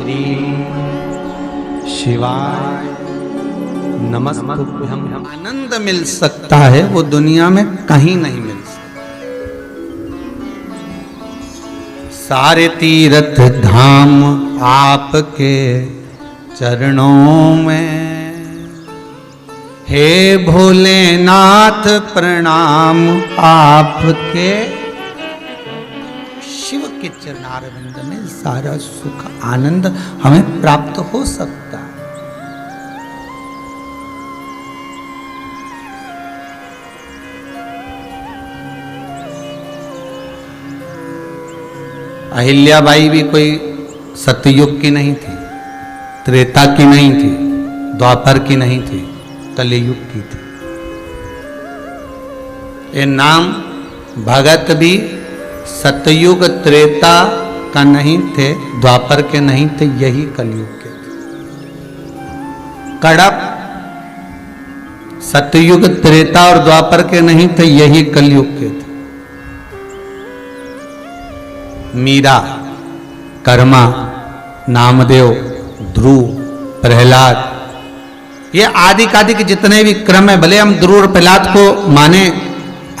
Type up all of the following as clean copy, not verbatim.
श्री शिवाय नमस्तुभ्यं। आनंद मिल सकता है वो दुनिया में कहीं नहीं मिल सकता। सारे तीर्थ धाम आपके चरणों में, हे भोलेनाथ प्रणाम आपके। शिव के चरणारविंद में सारा सुख आनंद हमें प्राप्त हो सकता है। अहिल्याबाई भी कोई सतयुग की नहीं थी, त्रेता की नहीं थी, द्वापर की नहीं थी, कलियुग की थी। ये नाम भगत भी सतयुग त्रेता का नहीं थे, द्वापर के नहीं थे, यही कलियुग के थे। कड़प सतयुग त्रेता और द्वापर के नहीं थे, यही कलियुग के थे। मीरा, कर्मा, नामदेव, ध्रुव, प्रहलाद, ये आदि कादि के जितने भी क्रम है, भले हम ध्रुव और प्रहलाद को माने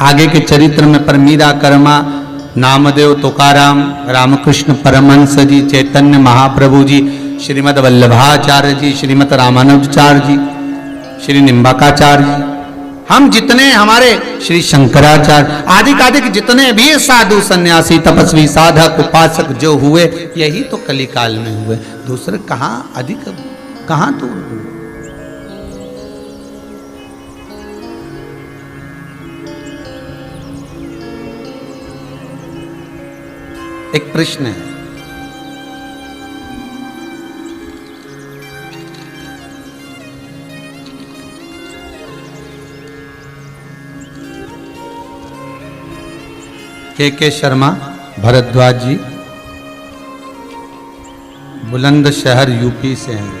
आगे के चरित्र में, पर मीरा, कर्मा, नामदेव, तुकाराम, रामकृष्ण परमहंस जी, चैतन्य महाप्रभु जी, श्रीमद वल्लभाचार्य जी, श्रीमद रामानुजाचार्य जी, श्री निम्बाकाचार्य जी, हम जितने हमारे श्री शंकराचार्य आदि कादि के जितने भी साधु सन्यासी तपस्वी साधक उपासक जो हुए, यही तो कलिकाल में हुए। दूसरे कहां अधिक, कहां दूर हुए। एक प्रश्न है, के शर्मा भरद्वाज जी, बुलंदशहर यूपी से हैं।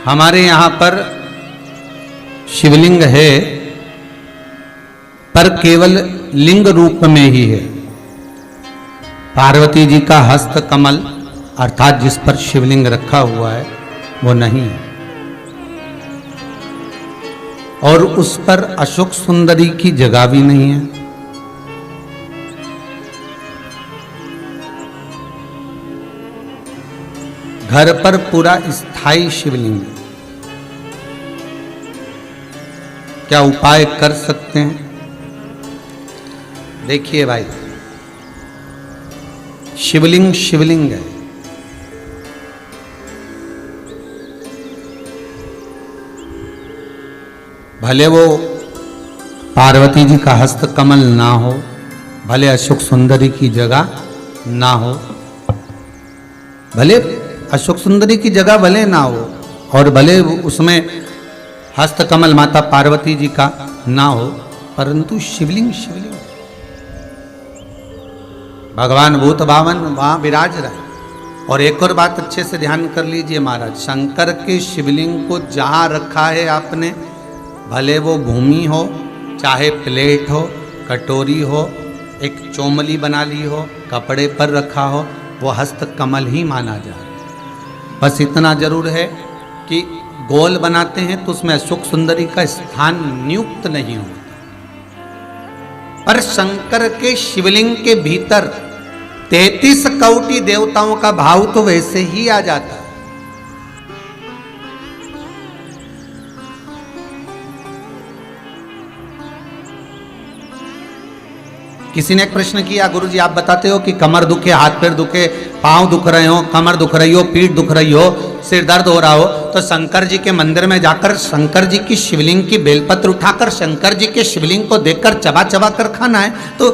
हमारे यहां पर शिवलिंग है, पर केवल लिंग रूप में ही है। पार्वती जी का हस्त कमल अर्थात जिस पर शिवलिंग रखा हुआ है वो नहीं है, और उस पर अशोक सुंदरी की जगह भी नहीं है। घर पर पूरा स्थायी शिवलिंग है। क्या उपाय कर सकते हैं? देखिए भाई, शिवलिंग शिवलिंग है। भले वो पार्वती जी का हस्त कमल ना हो, भले अशोक सुंदरी की जगह ना हो, भले अशोक सुंदरी की जगह भले ना हो, और भले उसमें हस्त कमल माता पार्वती जी का ना हो, परंतु शिवलिंग शिवलिंग, भगवान भूत भावन वहां विराज रहे। और एक और बात अच्छे से ध्यान कर लीजिए महाराज, शंकर के शिवलिंग को जहां रखा है आपने, भले वो भूमि हो, चाहे प्लेट हो, कटोरी हो, एक चोमली बना ली हो, कपड़े पर रखा हो, वो हस्त कमल ही माना जाए। बस इतना जरूर है कि गोल बनाते हैं तो उसमें अशोक सुंदरी का स्थान नियुक्त नहीं होता, पर शंकर के शिवलिंग के भीतर 33 कोटि देवताओं का भाव तो वैसे ही आ जाता है। किसी ने एक प्रश्न किया, गुरुजी आप बताते हो कि कमर दुखे, हाथ पैर दुखे, पांव दुख रहे हो, कमर दुख रही हो, पीठ दुख रही हो, सिर दर्द हो रहा हो, तो शंकर जी के मंदिर में जाकर शंकर जी की शिवलिंग की बेलपत्र उठाकर शंकर जी के शिवलिंग को देखकर चबा चबा कर खाना है। तो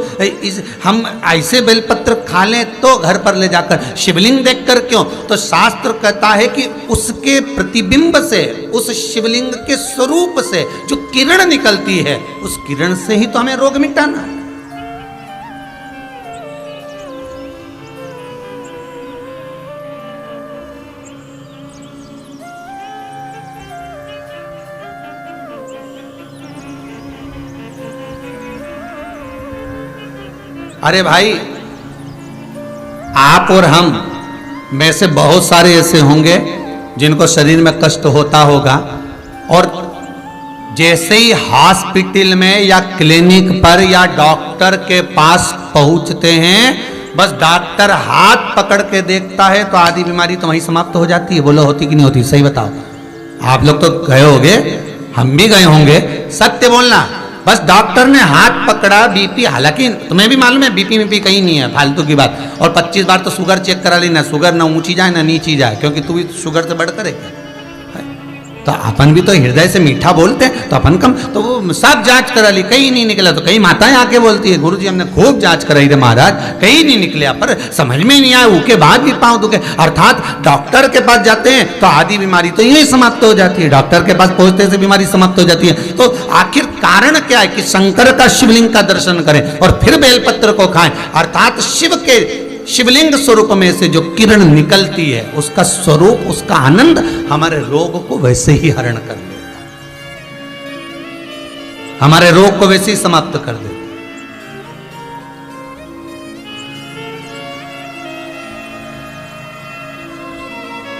हम ऐसे बेलपत्र खा लें तो घर पर ले जाकर शिवलिंग देखकर क्यों? तो शास्त्र कहता है कि उसके प्रतिबिंब से, उस शिवलिंग के स्वरूप से जो किरण निकलती है, उस किरण से ही तो हमें रोग मिटाना है। अरे भाई, आप और हम में से बहुत सारे ऐसे होंगे जिनको शरीर में कष्ट होता होगा, और जैसे ही हॉस्पिटल में या क्लिनिक पर या डॉक्टर के पास पहुंचते हैं, बस डॉक्टर हाथ पकड़ के देखता है तो आधी बीमारी तो वहीं समाप्त हो जाती है। बोलो होती कि नहीं होती? सही बताओ। आप लोग तो गए होंगे, हम भी गए होंगे, सत्य बोलना। बस डॉक्टर ने हाथ पकड़ा, बीपी, हालांकि तुम्हें भी मालूम है बीपी में भी कहीं नहीं है, फालतू की बात। और 25 बार तो शुगर चेक करा लेना, शुगर ना ऊंची जाए ना नीची जाए, क्योंकि तू भी शुगर से बढ़कर है क्या? तो अपन भी तो हृदय से मीठा बोलते हैं, तो अपन कम, तो वो सब जांच करा ली, कहीं नहीं निकला। तो कई माताएं आके बोलती है, गुरुजी हमने खूब जांच कराई रे महाराज, कहीं नहीं निकले, पर समझ में नहीं आया, उसके बाद भी पांव दुखे। अर्थात डॉक्टर के पास जाते हैं तो आधी बीमारी तो यही समाप्त हो जाती है, डॉक्टर के पास पहुंचते से बीमारी समाप्त हो जाती है। तो आखिर कारण क्या है कि शंकर का शिवलिंग का दर्शन करें और फिर बेलपत्र को खाएं। अर्थात शिव के शिवलिंग स्वरूप में से जो किरण निकलती है, उसका स्वरूप, उसका आनंद हमारे रोग को वैसे ही हरण कर देता है, हमारे रोग को वैसे ही समाप्त कर देता है।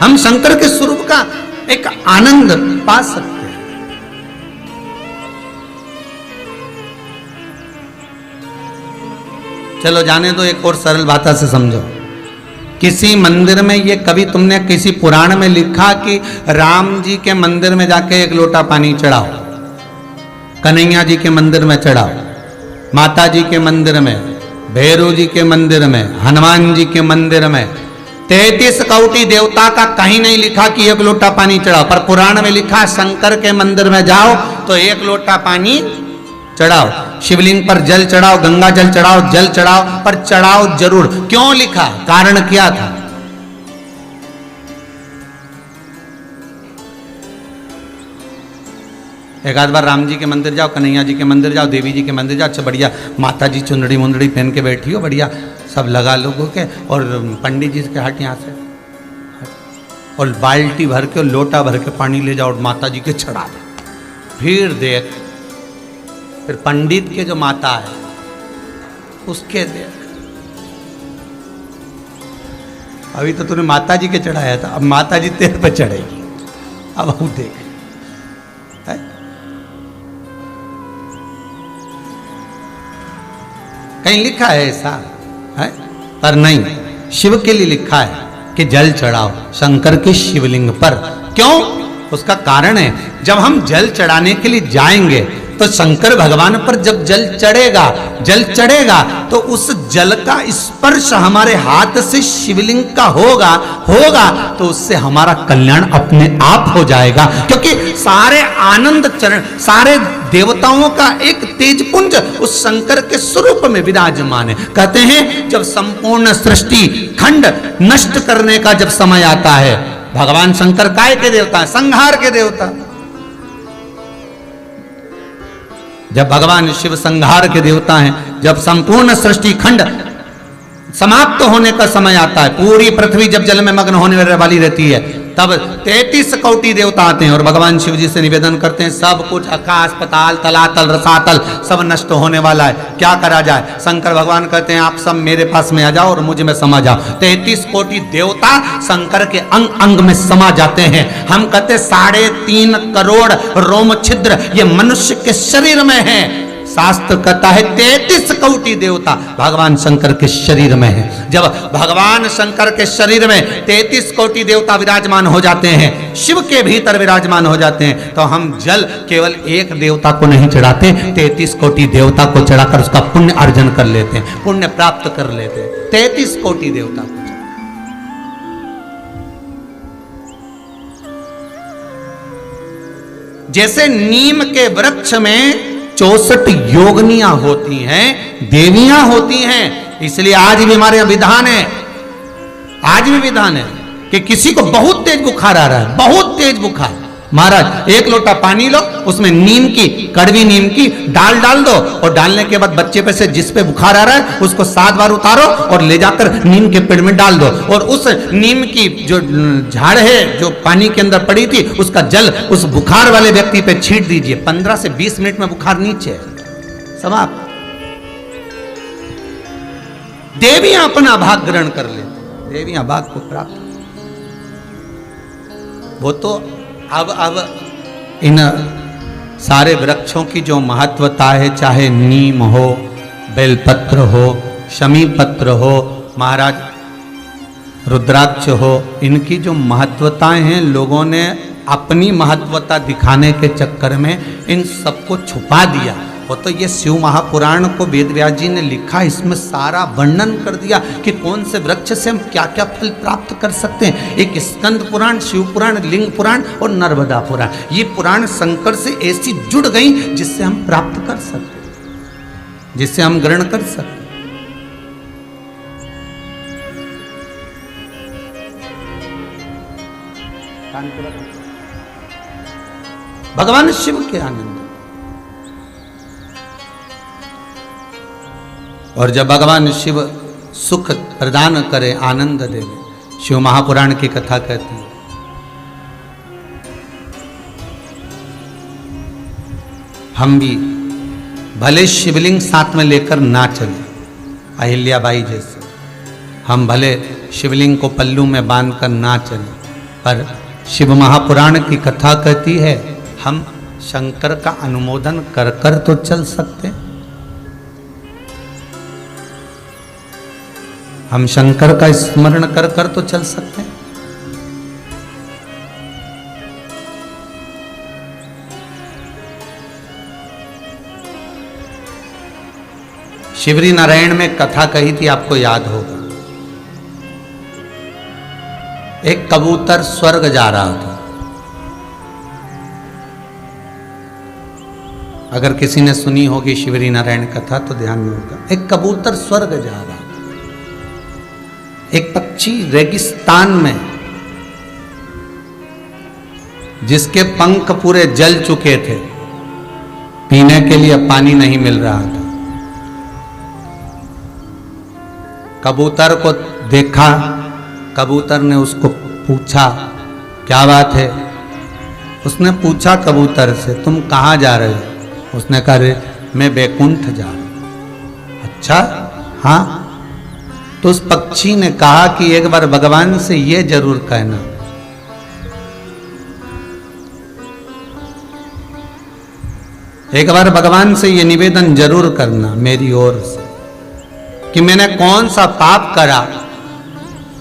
हम शंकर के स्वरूप का एक आनंद पा सकते हैं। चलो जाने दो, एक और सरल भाषा से समझो। किसी मंदिर में, ये कभी तुमने किसी पुराण में लिखा कि राम जी के मंदिर में जाके एक लोटा पानी चढ़ाओ, कन्हैया जी के मंदिर में चढ़ाओ, माता जी के मंदिर में, भैरव जी के मंदिर में, हनुमान जी के मंदिर में 33 कोटि देवता का कहीं नहीं लिखा कि एक लोटा पानी चढ़ाओ। पर पुराण में लिखा शंकर के मंदिर में जाओ तो एक लोटा पानी चढ़ाओ, शिवलिंग पर जल चढ़ाओ, गंगा जल चढ़ाओ, जल चढ़ाओ, पर चढ़ाओ जरूर। क्यों लिखा? कारण क्या था? एक आध बार राम जी के मंदिर जाओ, कन्हैया जी के मंदिर जाओ, देवी जी के मंदिर जाओ, अच्छा बढ़िया माता जी चुंदड़ी मुंदड़ी पहन के बैठी हो, बढ़िया सब लगा लोगों के, और पंडित जी के हट यहाँ से, और बाल्टी भर के, लोटा भर के पानी ले जाओ और माता जी के चढ़ा दो। फिर देख, फिर पंडित के जो माता है उसके देख, अभी तो तूने माता जी के चढ़ाया था, अब माता जी तेरे पे चढ़ेगी, अब हम देख। है? कहीं लिखा है ऐसा? है? पर नहीं, शिव के लिए लिखा है कि जल चढ़ाओ शंकर के शिवलिंग पर। क्यों? उसका कारण है, जब हम जल चढ़ाने के लिए जाएंगे तो शंकर भगवान पर जब जल चढ़ेगा तो उस जल का स्पर्श हमारे हाथ से शिवलिंग का होगा तो उससे हमारा कल्याण अपने आप हो जाएगा। क्योंकि सारे आनंद चरण, सारे देवताओं का एक तेजपुंज उस शंकर के स्वरूप में विराजमान है। कहते हैं जब संपूर्ण सृष्टि खंड नष्ट करने का जब समय आता है, भगवान शंकर काय के देवता है? संहार के देवता। जब भगवान शिव संहार के देवता हैं, जब संपूर्ण सृष्टि खंड समाप्त होने का समय आता है, पूरी पृथ्वी जब जल में मग्न होने वाली रहती है, तब 33 कोटि देवता आते हैं और भगवान शिव जी से निवेदन करते हैं, सब कुछ आकाश पताल तलातल रसातल सब नष्ट होने वाला है, क्या करा जाए? शंकर भगवान कहते हैं आप सब मेरे पास में आ जाओ और मुझ में समा जाओ। 33 कोटि देवता शंकर के अंग अंग में समा जाते हैं। हम कहते 3.5 करोड़ रोम छिद्र ये मनुष्य के शरीर में है। शास्त्र कहता है 33 कोटि देवता भगवान शंकर के शरीर में है। जब भगवान शंकर के शरीर में 33 कोटि देवता विराजमान हो जाते हैं, शिव के भीतर विराजमान हो जाते हैं, तो हम जल केवल एक देवता को नहीं चढ़ाते, 33 कोटि देवता को चढ़ाकर उसका पुण्य अर्जन कर लेते हैं, पुण्य प्राप्त कर लेते हैं। 33 कोटि देवता को जैसे नीम के वृक्ष में 64 योगनियां होती हैं, देवियां होती हैं, इसलिए आज भी हमारे विधान है, आज भी विधान है कि किसी को बहुत तेज बुखार आ रहा है, बहुत तेज बुखार, महाराज एक लोटा पानी लो, उसमें नीम की, कड़वी नीम की डाल दो, और डालने के बाद बच्चे पे से जिस पे बुखार आ रहा है उसको 7 बार उतारो और ले जाकर नीम के पेड़ में डाल दो, और उस नीम की जो झाड़ है जो पानी के अंदर पड़ी थी उसका जल उस बुखार वाले व्यक्ति पे छींट दीजिए। 15 से 20 मिनट में बुखार नीचे समाप्त। देवियां अपना भाग ग्रहण कर लेती, देवियां भाग को प्राप्त। वो तो अब इन सारे वृक्षों की जो महत्वता है, चाहे नीम हो, बेलपत्र हो, शमी पत्र हो, महाराज रुद्राक्ष हो, इनकी जो महत्वताएं हैं, लोगों ने अपनी महत्वता दिखाने के चक्कर में इन सबको छुपा दिया। वो तो ये शिव महापुराण को वेद व्यास जी ने लिखा, इसमें सारा वर्णन कर दिया कि कौन से वृक्ष से हम क्या क्या फल प्राप्त कर सकते हैं। एक स्कंद पुराण, शिव पुराण, लिंग पुराण और नर्मदा पुराण, ये पुराण शंकर से ऐसी जुड़ गई जिससे हम प्राप्त कर सकते, जिससे हम ग्रहण कर सकते। भगवान शिव के आनंद, और जब भगवान शिव सुख प्रदान करे, आनंद दे, शिव महापुराण की कथा कहती है, हम भी भले शिवलिंग साथ में लेकर ना चले, अहिल्याबाई जैसे, हम भले शिवलिंग को पल्लू में बांधकर ना चले, पर शिव महापुराण की कथा कहती है हम शंकर का अनुमोदन कर कर तो चल सकते, हम शंकर का स्मरण कर कर तो चल सकते हैं। शिवरी नारायण में कथा कही थी, आपको याद होगा। एक कबूतर स्वर्ग जा रहा था। अगर किसी ने सुनी होगी शिवरी नारायण कथा तो ध्यान में होगा। एक कबूतर स्वर्ग जा रहा था। एक पक्षी रेगिस्तान में, जिसके पंख पूरे जल चुके थे, पीने के लिए पानी नहीं मिल रहा था, कबूतर को देखा। कबूतर ने उसको पूछा क्या बात है। उसने पूछा कबूतर से, तुम कहाँ जा रहे हो? उसने कहा रे मैं वैकुंठ जा रहा हूं। अच्छा हाँ। तो उस पक्षी ने कहा कि एक बार भगवान से ये जरूर कहना, एक बार भगवान से ये निवेदन जरूर करना मेरी ओर से कि मैंने कौन सा पाप करा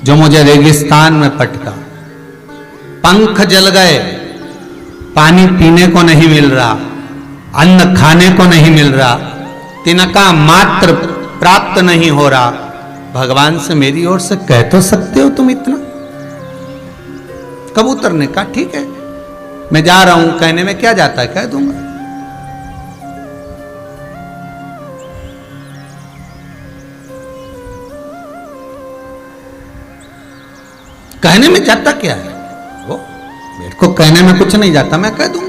जो मुझे रेगिस्तान में पटका, पंख जल गए, पानी पीने को नहीं मिल रहा, अन्न खाने को नहीं मिल रहा, तिनका मात्र प्राप्त नहीं हो रहा। भगवान से मेरी ओर से कह तो सकते हो तुम इतना। कबूतर ने कहा ठीक है मैं जा रहा हूं, कहने में क्या जाता है, कह दूंगा। कहने में जाता क्या है, वो मेरे को कहने में कुछ नहीं जाता, मैं कह दूंगा।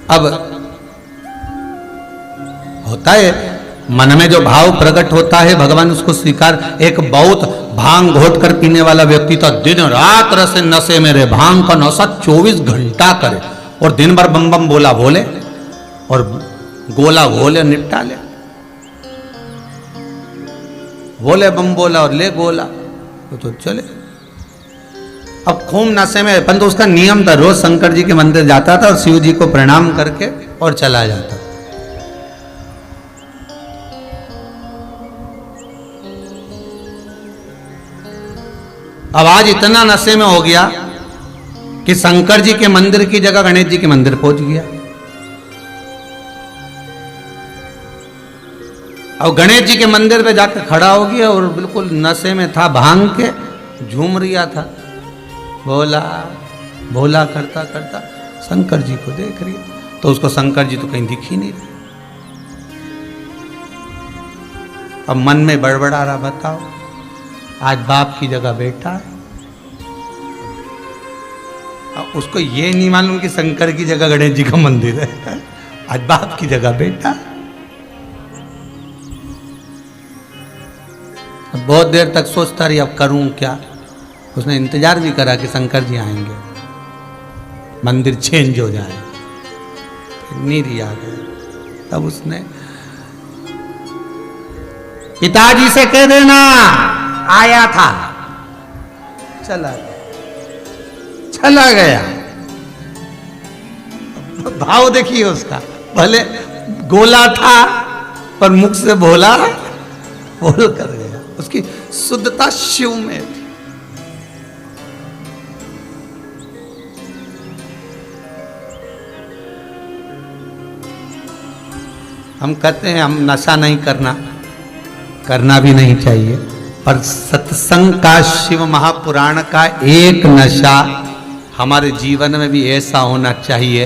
अब होता है मन में जो भाव प्रकट होता है भगवान उसको स्वीकार। एक बहुत भांग घोट कर पीने वाला व्यक्ति तो दिन रात रसे नशे में रहे, भांग का नशा 24 घंटा करे और दिन भर बम बम बोला बोले और गोला घोले निपटा ले, बोले बम बोला और ले गोला तो चले। अब खूब नशे में, परंतु उसका नियम था, रोज शंकर जी के मंदिर जाता था और शिव जी को प्रणाम करके और चला जाता था। अब आज इतना नशे में हो गया कि शंकर जी के मंदिर की जगह गणेश जी के मंदिर पहुंच गया। अब गणेश जी के मंदिर पे जाकर खड़ा हो गया और बिल्कुल नशे में था, भांग के झूम रिया था, भोला भोला करता करता शंकर जी को देख रही। तो उसको शंकर जी तो कहीं दिख ही नहीं रहे। अब मन में बड़बड़ा रहा, बताओ आज बाप की जगह बेटा है। अब उसको ये नहीं मालूम कि शंकर की जगह गणेश जी का मंदिर है, आज बाप की जगह बेटा। अब बहुत देर तक सोचता रही अब करूं क्या, उसने इंतजार भी करा कि शंकर जी आएंगे, मंदिर चेंज हो जाए। नीरी आ गए, तब उसने पिताजी से कह देना आया था, चला गया। भाव देखिए उसका, भले गोला था पर मुख से बोला, बोल कर गया। उसकी शुद्धता शिव में थी। हम कहते हैं हम नशा नहीं करना भी नहीं चाहिए, पर सत्संग का, शिव महापुराण का एक नशा हमारे जीवन में भी ऐसा होना चाहिए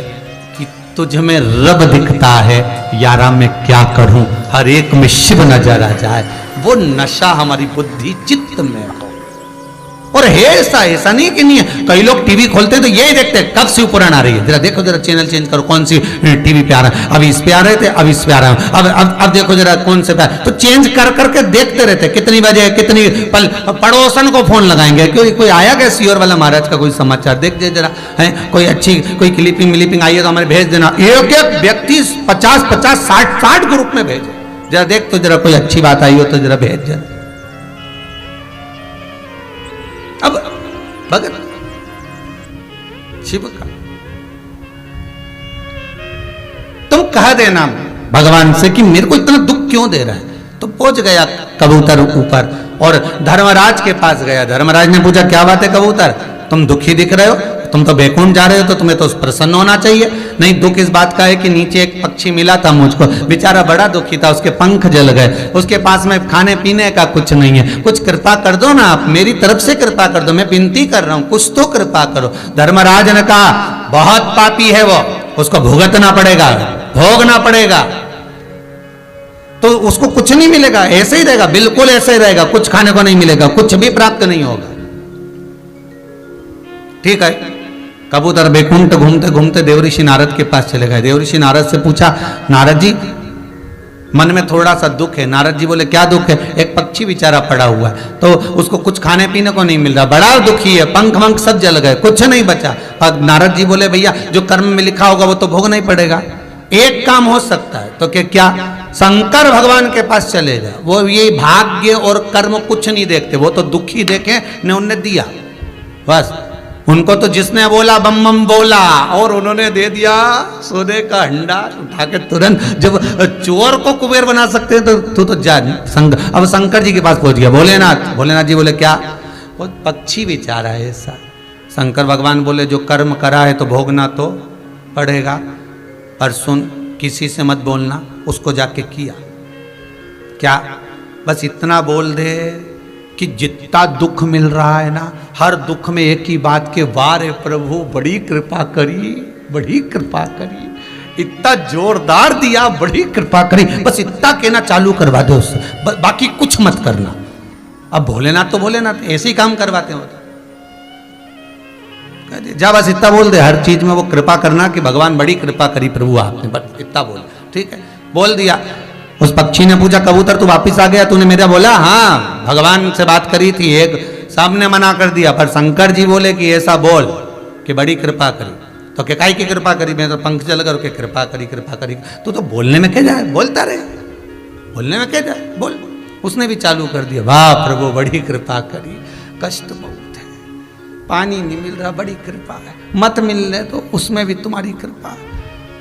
कि तुझ में रब दिखता है, यारा मैं क्या करूं, हर एक में शिव नजर आ जाए। वो नशा हमारी बुद्धि चित्त में हो। और है ऐसा नहीं कि नहीं है। कई लोग टीवी खोलते तो यही देखते हैं कब शिव पुराण आ रही है, जरा देखो, जरा चैनल चेंज करो, कौन सी टीवी पे आ रहा है, अभी इस पे आ रहे थे, अब इस पे आ रहा है, अब देखो जरा कौन से पे, तो चेंज कर करके देखते रहते, कितनी बजे कितनी पल, पड़ोसन को फोन लगाएंगे, कोई आया क्या सियोर वाला महाराज का कोई समाचार, देख दे जरा, है कोई अच्छी कोई क्लिपिंग आई है तो हमें भेज देना। एक व्यक्ति 50 60 ग्रुप में भेजे, जरा देख तो जरा कोई अच्छी बात आई हो तो जरा भेज जरा। अब भगत शिव का तुम कह देना भगवान से कि मेरे को इतना दुख क्यों दे रहा है। तो पहुंच गया कबूतर ऊपर और धर्मराज के पास गया। धर्मराज ने पूछा क्या बात है कबूतर, तुम दुखी दिख रहे हो, तुम तो बैकुंठ जा रहे हो, तो तुम्हें तो प्रसन्न होना चाहिए। नहीं, दुख इस बात का है कि नीचे एक पक्षी मिला था मुझको, बेचारा बड़ा दुखी था, उसके पंख जल गए, उसके पास में खाने पीने का कुछ नहीं है, कुछ कृपा कर दो ना आप, मेरी तरफ से कृपा कर दो, मैं विनती कर रहा हूं, कुछ तो कृपा करो। धर्मराज ने कहा बहुत पापी है वो, उसको भुगतना पड़ेगा, भोगना पड़ेगा, तो उसको कुछ नहीं मिलेगा, ऐसे ही रहेगा, बिल्कुल ऐसे ही रहेगा, कुछ खाने को नहीं मिलेगा, कुछ भी प्राप्त नहीं होगा। ठीक है, कबूतर बैकुंठ घूमते घूमते देवऋषि नारद के पास चले गए। देवऋषि नारद से पूछा, नारद जी मन में थोड़ा सा दुख है। नारद जी बोले क्या दुख है। एक पक्षी बेचारा पड़ा हुआ है, तो उसको कुछ खाने पीने को नहीं मिल रहा, बड़ा दुखी है, पंख वंख सब जल गए, कुछ नहीं बचा। अब नारद जी बोले भैया जो कर्म में लिखा होगा वो तो भोगना ही पड़ेगा, एक काम हो सकता है। तो क्या शंकर भगवान के पास चले जा, वो ये भाग्य और कर्म कुछ नहीं देखते, वो तो दुखी देखे ने उनने दिया बस। उनको तो जिसने बोला बम बम बोला और उन्होंने दे दिया सोने का हंडा उठा के तुरंत। जब चोर को कुबेर बना सकते हैं तो तू तो जा। अब शंकर जी के पास पहुंच गया। भोलेनाथ जी बोले क्या, वो पक्षी बेचारा है ऐसा। शंकर भगवान बोले जो कर्म करा है तो भोगना तो पड़ेगा, पर सुन किसी से मत बोलना, उसको जाके किया क्या, बस इतना बोल दे कि जितना दुख मिल रहा है ना, हर दुख में एक ही बात के वार है प्रभु बड़ी कृपा करी, बड़ी कृपा करी, इतना जोरदार दिया, बड़ी कृपा करी, बस इतना कहना चालू करवा दो उससे, बाकी कुछ मत करना। अब भोलेनाथ तो भोलेनाथ ऐसे ही काम करवाते हो, जा बस इतना बोल दे, हर चीज में वो कृपा करना कि भगवान बड़ी कृपा करी प्रभु आपने, बस इतना बोल। ठीक है, बोल दिया। उस पक्षी ने पूछा कबूतर तू वापिस आ गया, तूने मेरा बोला हाँ, भगवान से बात करी थी, एक सामने मना कर दिया, पर शंकर जी बोले कि ऐसा बोल कि बड़ी कृपा करी। तो क्या काई की कृपा करी, मैं तो पंख चल कर कृपा करी। तो बोलने में क्या जाए, बोलता रहे, बोलने में क्या जाए, बोल। उसने भी चालू कर दिया, वाह प्रभु बड़ी कृपा करी, कष्ट बहुत है, पानी नहीं मिल रहा, बड़ी कृपा है, मत मिलने तो उसमें भी तुम्हारी कृपा है,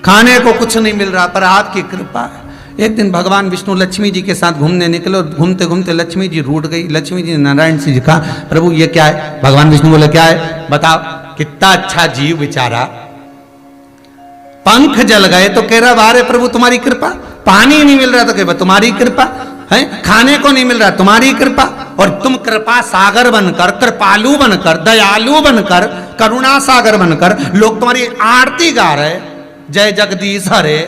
खाने को कुछ नहीं मिल रहा पर आपकी कृपा है। एक दिन भगवान विष्णु लक्ष्मी जी के साथ घूमने निकले और घूमते घूमते लक्ष्मी जी रूठ गई। लक्ष्मी जी ने नारायण जी से कहा प्रभु ये क्या है। भगवान विष्णु बोले क्या है बताओ। कितना अच्छा जीव बेचारा, पंख जल गए तो कह रहा वारे प्रभु तुम्हारी कृपा, पानी नहीं मिल रहा तो कह तुम्हारी कृपा है, खाने को नहीं मिल रहा तुम्हारी कृपा, और तुम कृपा सागर बनकर, कृपालु बनकर, दयालु बनकर, करुणा सागर बनकर लोग तुम्हारी आरती गा रहे, जय जगदीश हरे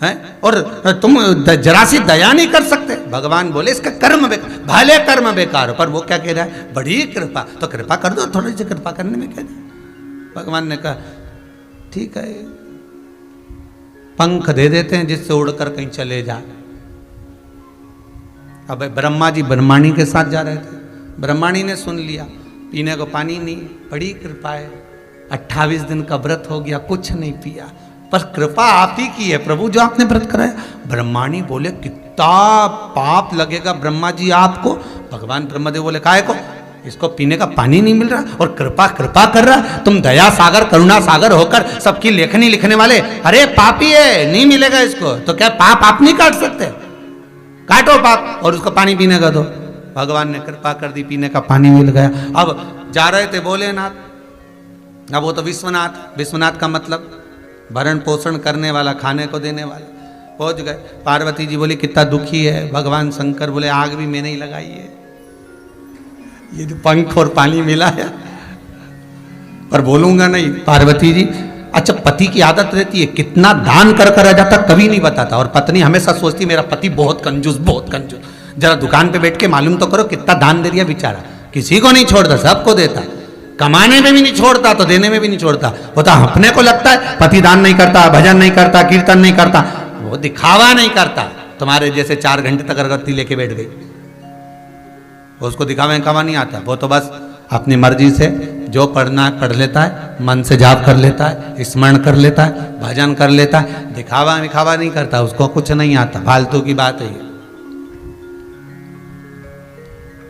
है, और तुम जरा सी दया नहीं कर सकते। भगवान बोले इसका कर्म बेकार, भले कर्म बेकार, पर वो क्या कह रहा है बड़ी कृपा, तो कृपा कर दो, थोड़ी सी कृपा करने में क्या है। भगवान ने कहा ठीक है, पंख दे देते हैं जिससे उड़कर कहीं चले जा। अब ब्रह्मा जी ब्रह्माणी के साथ जा रहे थे, ब्रह्माणी ने सुन लिया, पीने को पानी नहीं, बड़ी कृपा है, 28 दिन का व्रत हो गया, कुछ नहीं पिया, पर कृपा आप ही की है प्रभु जो आपने व्रत कराया। ब्रह्माणी बोले कितना पाप लगेगा ब्रह्मा जी आपको। भगवान ब्रह्मदेव बोले काहे को, इसको पीने का पानी नहीं मिल रहा और कृपा कृपा कर रहा, तुम दया सागर करुणा सागर होकर सबकी लेखनी लिखने वाले, अरे पापी है नहीं मिलेगा इसको, तो क्या पाप आप नहीं काट सकते, काटो पाप और उसको पानी पीने का दो। भगवान ने कृपा कर दी, पीने का पानी मिल गया। अब जा रहे थे भोलेनाथ, अब वो तो विश्वनाथ, विश्वनाथ का मतलब भरण पोषण करने वाला, खाने को देने वाला। पहुंच गए, पार्वती जी बोली कितना दुखी है, भगवान शंकर बोले आग भी मैंने ही लगाई है, ये तो पंख और पानी मिला है, पर बोलूंगा नहीं। पार्वती जी, अच्छा पति की आदत रहती है कितना दान कर कर आ जाता कभी नहीं बताता, और पत्नी हमेशा सोचती मेरा पति बहुत कंजूस बहुत कंजूस, जरा दुकान पे बैठ के मालूम तो करो कितना दान दे दिया बेचारा, किसी को नहीं छोड़ता सबको देता, कमाने में भी नहीं छोड़ता तो देने में भी नहीं छोड़ता। वो तो अपने को लगता है पति दान नहीं करता, भजन नहीं करता, कीर्तन नहीं करता, वो दिखावा नहीं करता। तुम्हारे जैसे 4 घंटे तक अगरबत्ती लेके बैठ गई, उसको दिखावा दिखावा नहीं आता, वो तो बस अपनी मर्जी से जो पढ़ना है पढ़ लेता है, मन से जाप कर लेता है, स्मरण कर लेता है, भजन कर लेता है, दिखावा दिखावा नहीं करता, उसको कुछ नहीं आता, फालतू की बात है ये।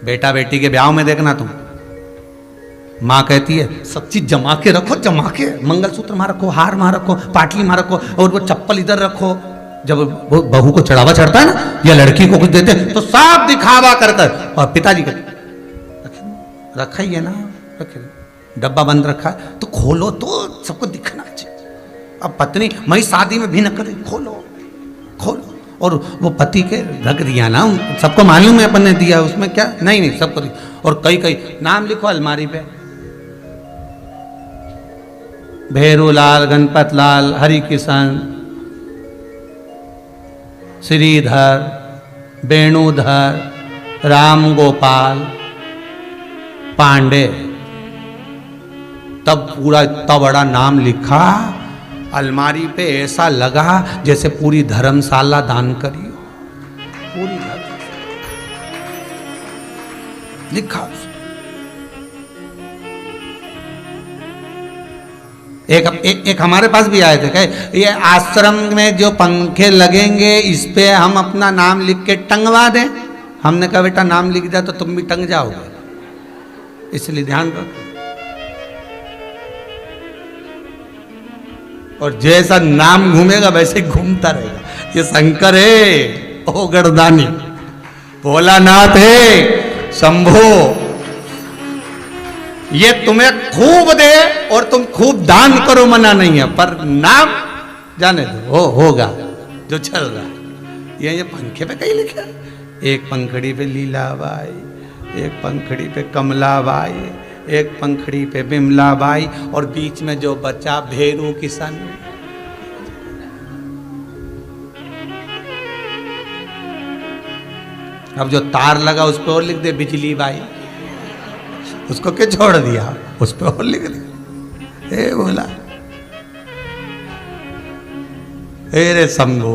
बेटा बेटी के ब्याह में देखना तुम, माँ कहती है सब चीज जमा के रखो, जमा के, मंगलसूत्र वहां रखो, हार वहां रखो, पाटली वहां रखो, और वो चप्पल इधर रखो। जब वो बहू को चढ़ावा चढ़ता है ना या लड़की को कुछ देते हैं तो सब दिखावा कर कर, और पिताजी कहते रखा ही है ना, रखे डब्बा बंद रखा है तो खोलो तो सबको दिखना चाहिए। अब पत्नी मैं शादी में भी न करे, खोलो खोलो, और वो पति के रख दिया ना, सबको मालूम है अपन ने दिया, उसमें क्या नहीं नहीं सबको दिया। और कई कई नाम लिखो अलमारी पे, भैरूलाल, गणपत लाल, हरि किशन, श्रीधर, वेणुधर, राम गोपाल, पांडे, तब पूरा इतना बड़ा नाम लिखा अलमारी पे, ऐसा लगा जैसे पूरी धर्मशाला दान करी हो, पूरी लिखा। एक हमारे पास भी आए थे, कहे ये आश्रम में जो पंखे लगेंगे इस पे हम अपना नाम लिख के टंगवा दें। हमने कहा बेटा नाम लिख दिया तो तुम भी टंग जाओगे, इसलिए ध्यान रखो। और जैसा नाम घूमेगा वैसे घूमता रहेगा। ये शंकर है, ओ गर्दानी, भोलानाथ है, शंभो, ये तुम्हें खूब दे और तुम खूब दान करो, मना नहीं है, पर नाम जाने दो, होगा जो चल रहा है। ये पंखे पे कहीं लिखा है, एक पंखड़ी पे लीलाबाई, एक पंखड़ी पे कमलाबाई, एक पंखड़ी पे बिमलाबाई, और बीच में जो बच्चा भेरू किशन। अब जो तार लगा उस पर और लिख दे बिजली बाई, उसको क्या छोड़ दिया, उस पर और लिख दिया। ए बोला ए रे शंभू,